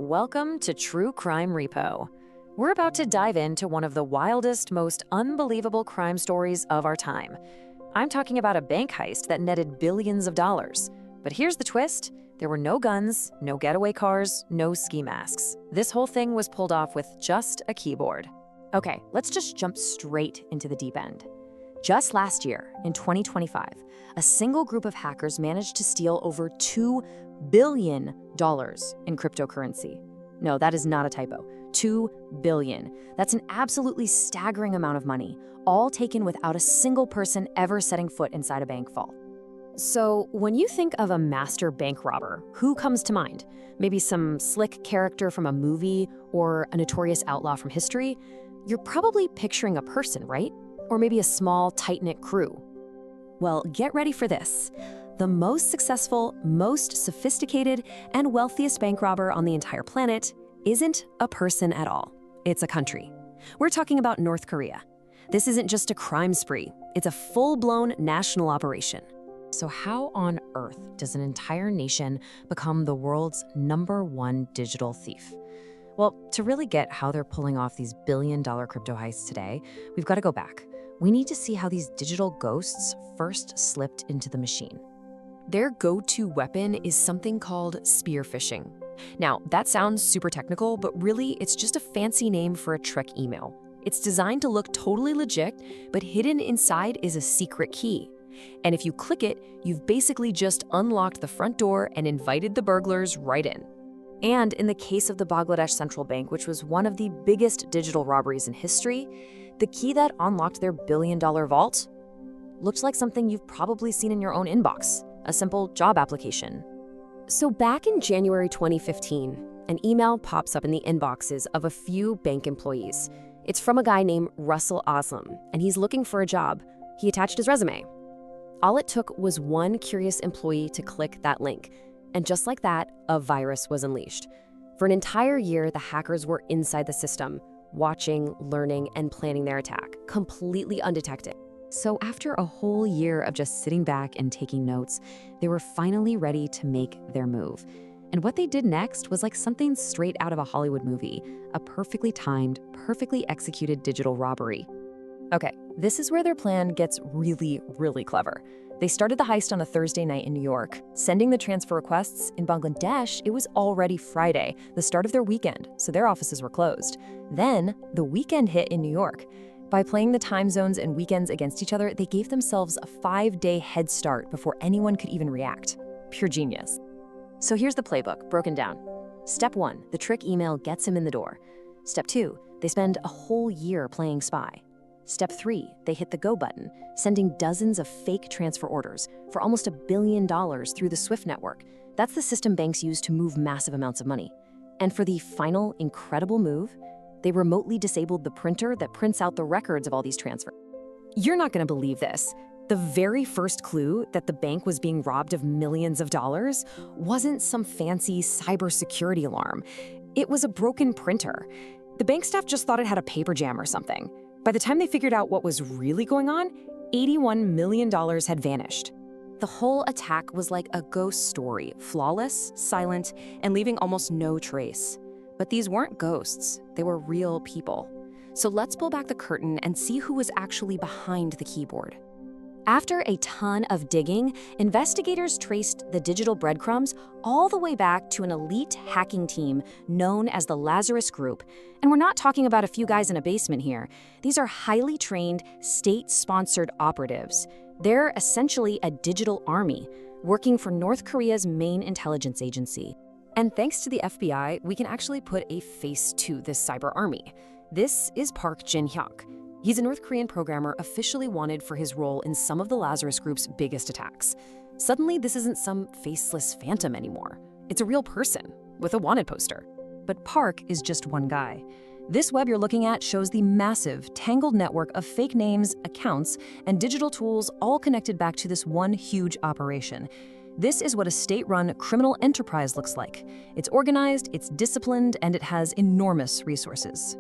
welcome to True Crime Repo. We're about to dive into one of the wildest, most unbelievable crime stories of our time. I'm talking about a bank heist that netted billions of dollars. But here's the twist. There were no guns, no getaway cars, no ski masks. This whole thing was pulled off with just a keyboard. Okay, let's just jump straight into the deep end. Just last year, in 2025, a single group of hackers managed to steal over $2 billion in cryptocurrency. No, that is not a typo. 2 billion. That's an absolutely staggering amount of money, all taken without a single person ever setting foot inside a bank vault. So, when you think of a master bank robber, who comes to mind? Maybe some slick character from a movie or a notorious outlaw from history? You're probably picturing a person, right? Or maybe a small, tight-knit crew. Well, get ready for this. The most successful, most sophisticated, and wealthiest bank robber on the entire planet isn't a person at all. It's a country. We're talking about North Korea. This isn't just a crime spree. It's a full-blown national operation. So how on earth does an entire nation become the world's #1 digital thief? Well, to really get how they're pulling off these billion-dollar crypto heists today, we've got to go back. We need to see how these digital ghosts first slipped into the machine. Their go-to weapon is something called spear phishing. Now, that sounds super technical, but really it's just a fancy name for a trick email. It's designed to look totally legit, but hidden inside is a secret key. And if you click it, you've basically just unlocked the front door and invited the burglars right in. And in the case of the Bangladesh Central Bank, which was one of the biggest digital robberies in history, the key that unlocked their billion-dollar vault looked like something you've probably seen in your own inbox, a simple job application. So back in January 2015, an email pops up in the inboxes of a few bank employees. It's from a guy named Russell Aslam, and he's looking for a job. He attached his resume. All it took was one curious employee to click that link. And just like that, a virus was unleashed. For an entire year, the hackers were inside the system, watching, learning, and planning their attack, completely undetected. So after a whole year of just sitting back and taking notes, they were finally ready to make their move. And what they did next was like something straight out of a Hollywood movie, a perfectly timed, perfectly executed digital robbery. Okay, this is where their plan gets really, really clever. They started the heist on a Thursday night in New York. Sending the transfer requests in Bangladesh, it was already Friday, the start of their weekend, so their offices were closed. Then, the weekend hit in New York. By playing the time zones and weekends against each other, they gave themselves a 5-day head start before anyone could even react. Pure genius. So here's the playbook, broken down. Step 1, the trick email gets him in the door. Step 2, they spend a whole year playing spy. Step 3, they hit the go button, sending dozens of fake transfer orders for almost $1 billion through the SWIFT network. That's the system banks use to move massive amounts of money. And for the final incredible move, they remotely disabled the printer that prints out the records of all these transfers. You're not going to believe this. The very first clue that the bank was being robbed of millions of dollars wasn't some fancy cybersecurity alarm. It was a broken printer. The bank staff just thought it had a paper jam or something. By the time they figured out what was really going on, $81 million had vanished. The whole attack was like a ghost story, flawless, silent, and leaving almost no trace. But these weren't ghosts, they were real people. So let's pull back the curtain and see who was actually behind the keyboard. After a ton of digging, investigators traced the digital breadcrumbs all the way back to an elite hacking team known as the Lazarus Group. And we're not talking about a few guys in a basement here. These are highly trained, state-sponsored operatives. They're essentially a digital army, working for North Korea's main intelligence agency. And thanks to the FBI, we can actually put a face to this cyber army. This is Park Jin-hyuk. He's a North Korean programmer officially wanted for his role in some of the Lazarus Group's biggest attacks. Suddenly, this isn't some faceless phantom anymore. It's a real person with a wanted poster. But Park is just one guy. This web you're looking at shows the massive, tangled network of fake names, accounts, and digital tools all connected back to this one huge operation. This is what a state-run criminal enterprise looks like. It's organized, it's disciplined, and it has enormous resources.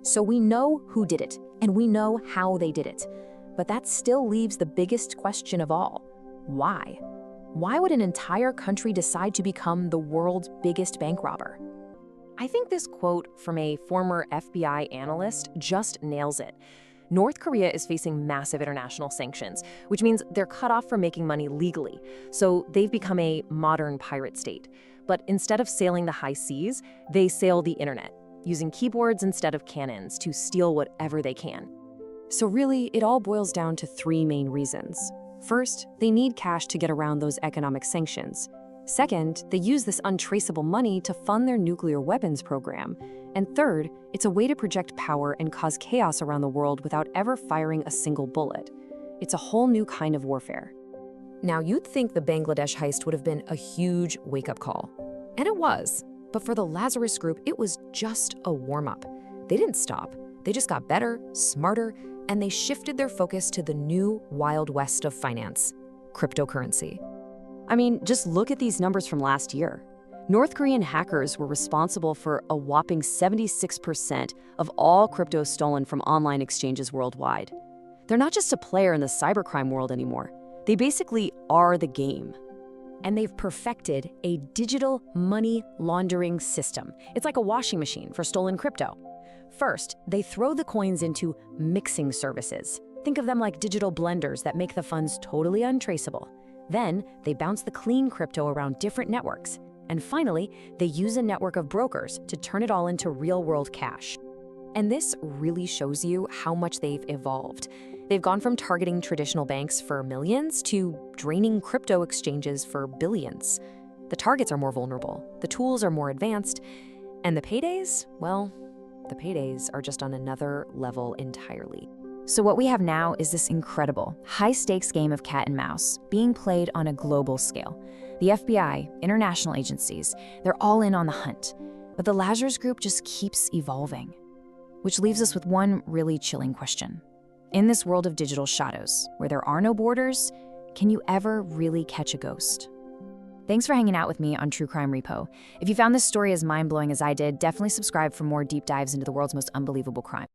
So we know who did it, and we know how they did it. But that still leaves the biggest question of all. Why? Why would an entire country decide to become the world's biggest bank robber? I think this quote from a former FBI analyst just nails it. North Korea is facing massive international sanctions, which means they're cut off from making money legally. So they've become a modern pirate state. But instead of sailing the high seas, they sail the internet, using keyboards instead of cannons to steal whatever they can. So really, it all boils down to three main reasons. First, they need cash to get around those economic sanctions. Second, they use this untraceable money to fund their nuclear weapons program. And third, it's a way to project power and cause chaos around the world without ever firing a single bullet. It's a whole new kind of warfare. Now, you'd think the Bangladesh heist would have been a huge wake-up call. And it was. But for the Lazarus Group, it was just a warm-up. They didn't stop. They just got better, smarter, and they shifted their focus to the new Wild West of finance, cryptocurrency. I mean, just look at these numbers from last year. North Korean hackers were responsible for a whopping 76% of all crypto stolen from online exchanges worldwide. They're not just a player in the cybercrime world anymore. They basically are the game. And they've perfected a digital money laundering system. It's like a washing machine for stolen crypto. First, they throw the coins into mixing services. Think of them like digital blenders that make the funds totally untraceable. Then, they bounce the clean crypto around different networks. And finally, they use a network of brokers to turn it all into real-world cash. And this really shows you how much they've evolved. They've gone from targeting traditional banks for millions to draining crypto exchanges for billions. The targets are more vulnerable, the tools are more advanced, and the paydays, well, the paydays are just on another level entirely. So what we have now is this incredible, high-stakes game of cat and mouse being played on a global scale. The FBI, international agencies, they're all in on the hunt. But the Lazarus Group just keeps evolving. Which leaves us with one really chilling question. In this world of digital shadows, where there are no borders, can you ever really catch a ghost? Thanks for hanging out with me on True Crime Repo. If you found this story as mind-blowing as I did, definitely subscribe for more deep dives into the world's most unbelievable crime.